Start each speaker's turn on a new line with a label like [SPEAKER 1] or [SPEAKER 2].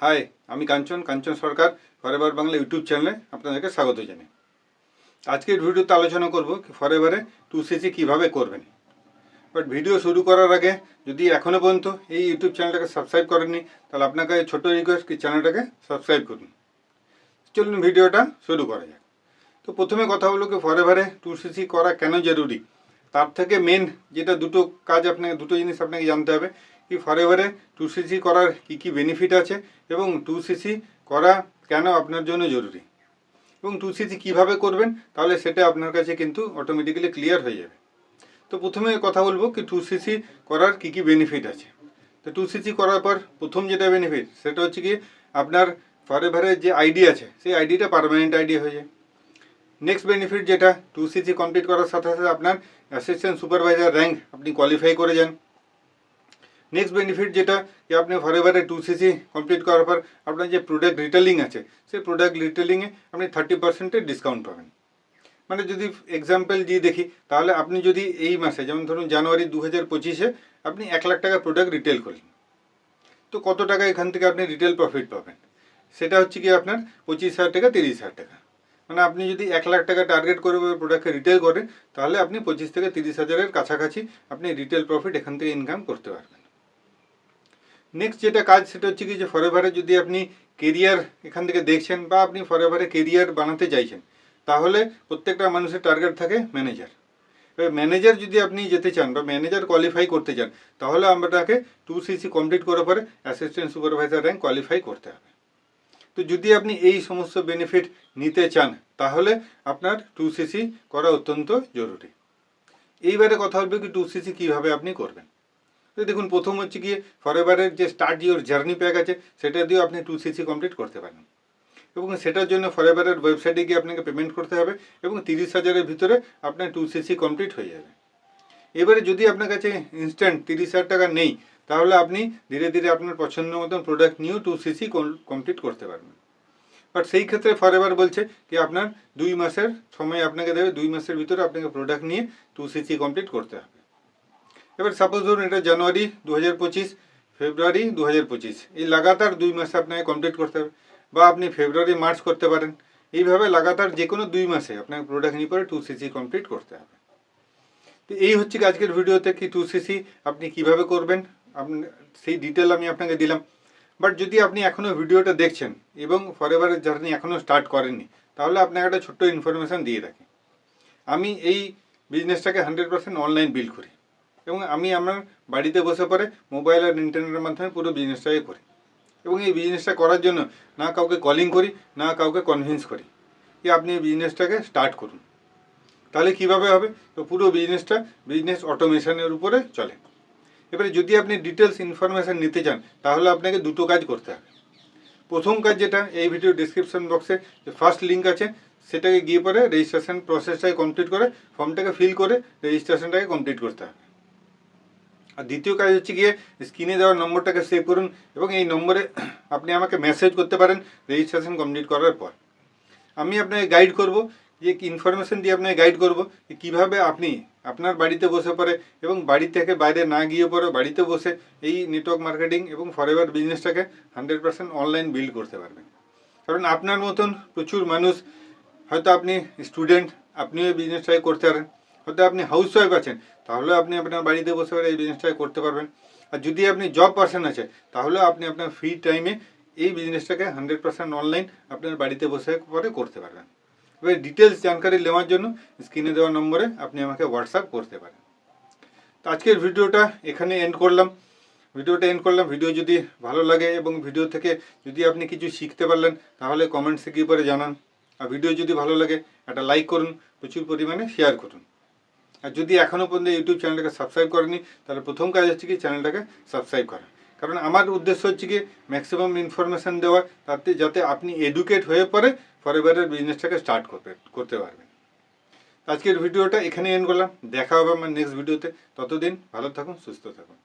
[SPEAKER 1] High, আমি কাঞ্চন সরকার forever Bangla YouTube চ্যানেলে আপনাদেরকে স্বাগত জানাই। আজকের ভিডিওতে আলোচনা করব কি ফরএভারে 2cc কীভাবে করবেন। বাট ভিডিও শুরু করার আগে যদি এখনও পর্যন্ত এই ইউটিউব চ্যানেলটাকে সাবস্ক্রাইব করেননি, তাহলে আপনাকে ছোট্ট রিকোয়েস্ট কি চ্যানেলটাকে সাবস্ক্রাইব করুন। চলুন ভিডিওটা শুরু করা যাক। তো প্রথমে কথা হলো কি ফরএভারে 2cc করা কেন জরুরি। তার থেকে মেন যেটা দুটো জিনিস আপনাকে জানতে হবে কি ফরএভারে 2cc করার কী বেনিফিট আছে এবং 2cc করা কেন আপনার জন্য জরুরি এবং 2cc কীভাবে করবেন, তাহলে সেটা আপনার কাছে কিন্তু অটোমেটিক্যালি ক্লিয়ার হয়ে যাবে। তো প্রথমে কথা বলবো কি 2cc করার কী বেনিফিট আছে। তো 2cc করার পর প্রথম যেটা বেনিফিট সেটা হচ্ছে কি আপনার ফরএভারের যে আইডি আছে সেই আইডিটা পার্মানেন্ট আইডি হয়ে যায়। নেক্সট বেনিফিট যেটা 2cc কমপ্লিট করার সাথে সাথে আপনার অ্যাসিস্ট্যান্ট সুপারভাইজার র্যাঙ্ক আপনি কোয়ালিফাই করে যান। নেক্সট বেনিফিট যেটা কি আপনি ফরএভারে 2cc কমপ্লিট করার পর আপনার যে প্রোডাক্ট রিটেলিং আছে সেই প্রোডাক্ট রিটেলিংয়ে আপনি 30% ডিসকাউন্ট পাবেন। মানে যদি এক্সাম্পল দিয়ে দেখি, তাহলে আপনি যদি এই মাসে যেমন ধরুন জানুয়ারি 2025-এ আপনি 1 লাখ টাকা প্রোডাক্ট রিটেল করলেন, তো কত টাকা এখান থেকে আপনি রিটেল প্রফিট পাবেন? সেটা হচ্ছে কি আপনার 25,000 টাকা 30,000 টাকা। মানে আপনি যদি 1 লাখ টাকা টার্গেট করে প্রোডাক্টকে রিটেল করেন, তাহলে আপনি 25 থেকে 30,000-এর কাছাকাছি আপনি রিটেল প্রফিট এখান থেকে ইনকাম করতে পারবেন। নেক্সট যেটা কাজ সেটা হচ্ছে কি যে ফরএভারে যদি আপনি কেরিয়ার এখান থেকে দেখছেন বা আপনি ফরএভারে কেরিয়ার বানাতে চাইছেন, তাহলে প্রত্যেকটা মানুষের টার্গেট থাকে ম্যানেজার। এবার ম্যানেজার যদি আপনি যেতে চান বা ম্যানেজার কোয়ালিফাই করতে চান, তাহলে আপনাকে 2cc কমপ্লিট করার পরে অ্যাসিস্ট্যান্ট সুপারভাইজার র্যাঙ্ক কোয়ালিফাই করতে হবে। তো যদি আপনি এই সমস্ত বেনিফিট নিতে চান, তাহলে আপনার 2cc করা অত্যন্ত জরুরি। এইবারে কথা বলবে কি 2cc কীভাবে আপনি করবেন। তো দেখুন, প্রথম হচ্ছে গিয়ে ফরএভারের যে স্টার্ট ইওর জার্নি প্যাক আছে সেটা দিয়েও আপনি 2cc কমপ্লিট করতে পারেন এবং সেটার জন্য ফরএভারের ওয়েবসাইটে গিয়ে আপনাকে পেমেন্ট করতে হবে এবং 30,000-এর ভিতরে আপনার 2cc কমপ্লিট হয়ে যাবে। এবারে যদি আপনার কাছে ইনস্ট্যান্ট 30,000 টাকা নেই, তাহলে আপনি ধীরে ধীরে আপনার পছন্দ মতন প্রোডাক্ট নিয়েও 2cc কমপ্লিট করতে পারবেন। বাট সেই ক্ষেত্রে ফরএভার বলছে কি আপনার 2 মাসের সময় আপনাকে দেবে, 2 মাসের ভিতরে আপনাকে প্রোডাক্ট নিয়ে 2cc কমপ্লিট করতে হবে। এবার সাপোজ ধরুন এটা জানুয়ারি 2025, ফেব্রুয়ারি 2025, এই লাগাতার 2 মাসে আপনাকে কমপ্লিট করতে হবে, বা আপনি ফেব্রুয়ারি মার্চ করতে পারেন। এইভাবে লাগাতার যে কোনো 2 মাসে আপনাকে প্রোডাক্ট নিয়ে পরে 2cc কমপ্লিট করতে হবে। তো এই হচ্ছে আজকের ভিডিওতে কি 2cc আপনি কিভাবে করবেন, আপনি সেই ডিটেল আমি আপনাকে দিলাম। বাট যদি আপনি এখনও ভিডিওটা দেখছেন এবং ফরএভারের জার্নি এখনও স্টার্ট করেননি, তাহলে আপনাকে একটা ছোট্ট ইনফরমেশান দিয়ে রাখি। আমি এই বিজনেসটাকে 100% অনলাইন বিল্ড করি এবং আমি আমার বাড়িতে বসে পরে মোবাইল আর ইন্টারনেটের মাধ্যমে পুরো বিজনেসটাকে করি এবং এই বিজনেসটা করার জন্য না কাউকে কলিং করি, না কাউকে কনভিন্স করি যে আপনি এই বিজনেসটাকে স্টার্ট করুন। তাহলে কিভাবে হবে? তো পুরো বিজনেস অটোমেশনের উপরে চলে। এবারে যদি আপনি ডিটেলস ইনফরমেশান নিতে চান, তাহলে আপনাকে দুটো কাজ করতে হবে। প্রথম কাজ যেটা, এই ভিডিও ডিসক্রিপশন বক্সে যে ফার্স্ট লিঙ্ক আছে সেটাকে গিয়ে পরে রেজিস্ট্রেশন প্রসেসটাকে কমপ্লিট করে ফর্মটাকে ফিল করে রেজিস্ট্রেশনটাকে কমপ্লিট করতে হবে। আর দ্বিতীয় কাজ হচ্ছে গিয়ে স্ক্রিনে দেওয়ার নম্বরটাকে সেভ করুন এবং এই নম্বরে আপনি আমাকে মেসেজ করতে পারেন রেজিস্ট্রেশন কমপ্লিট করার পর। আমি আপনাকে গাইড করব, যে ইনফরমেশন দিয়ে আপনাকে গাইড করব কীভাবে আপনি আপনার বাড়িতে বসে পড়ে এবং বাড়ি থেকে বাইরে না গিয়ে পরে বাড়িতে বসে এই নেটওয়ার্ক মার্কেটিং এবং ফরএভার বিজনেসটাকে 100% অনলাইন বিল্ড করতে পারবেন। কারণ আপনার মতন প্রচুর মানুষ, হয়তো আপনি স্টুডেন্ট, আপনিও এই বিজনেসটাকে করতে পারেন, হয়তো আপনি হাউস ওয়াইফ আছেন, তাহলে আপনি আপনার বাড়িতে বসে পরে এই বিজনেসটাকে করতে পারবেন। আর যদি আপনি জব পারসন আছে, তাহলে আপনি আপনার ফ্রি টাইমে এই বিজনেসটাকে 100% অনলাইন আপনার বাড়িতে বসে পরে করতে পারবেন। এবার ডিটেলস জানকারি নেওয়ার জন্য স্ক্রিনে দেওয়া নম্বরে আপনি আমাকে হোয়াটসঅ্যাপ করতে পারেন। তো আজকের ভিডিওটা এখানে এন্ড করলাম। ভিডিও যদি ভালো লাগে এবং ভিডিও থেকে যদি আপনি কিছু শিখতে পারলেন, তাহলে কমেন্টসে গিয়ে পরে জানান। আর ভিডিও যদি ভালো লাগে একটা লাইক করুন, প্রচুর পরিমাণে শেয়ার করুন। আর যদি এখনও পর্যন্ত ইউটিউব চ্যানেলটাকে সাবস্ক্রাইব করেনি, তাহলে প্রথম কাজ হচ্ছে কি চ্যানেলটাকে সাবস্ক্রাইব করা। কারণ আমার উদ্দেশ্য হচ্ছে কি ম্যাক্সিমাম ইনফরমেশান দেওয়া, তাতে যাতে আপনি এডুকেট হয়ে পরে ফরএভারের বিজনেসটাকে স্টার্ট করতে পারবেন। আজকের ভিডিওটা এখানে এন্ড করলাম। দেখা হবে আমার নেক্সট ভিডিওতে। ততদিন ভালো থাকুন, সুস্থ থাকুন।